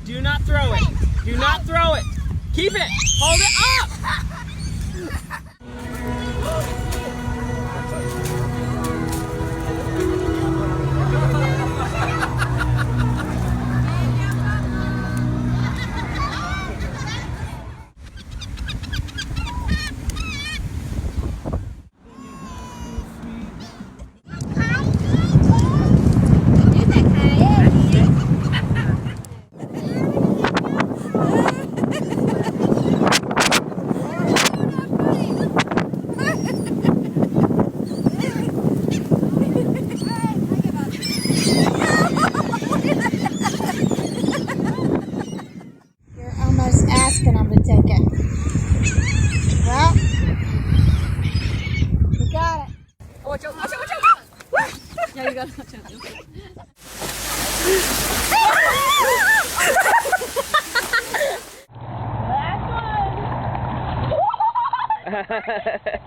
Do not throw it. Do not throw it. Keep it. Hold it up. Asking them to take it. Well, we got it. Oh, watch out, watch out, watch out. Yeah, you got to watch out. That's one.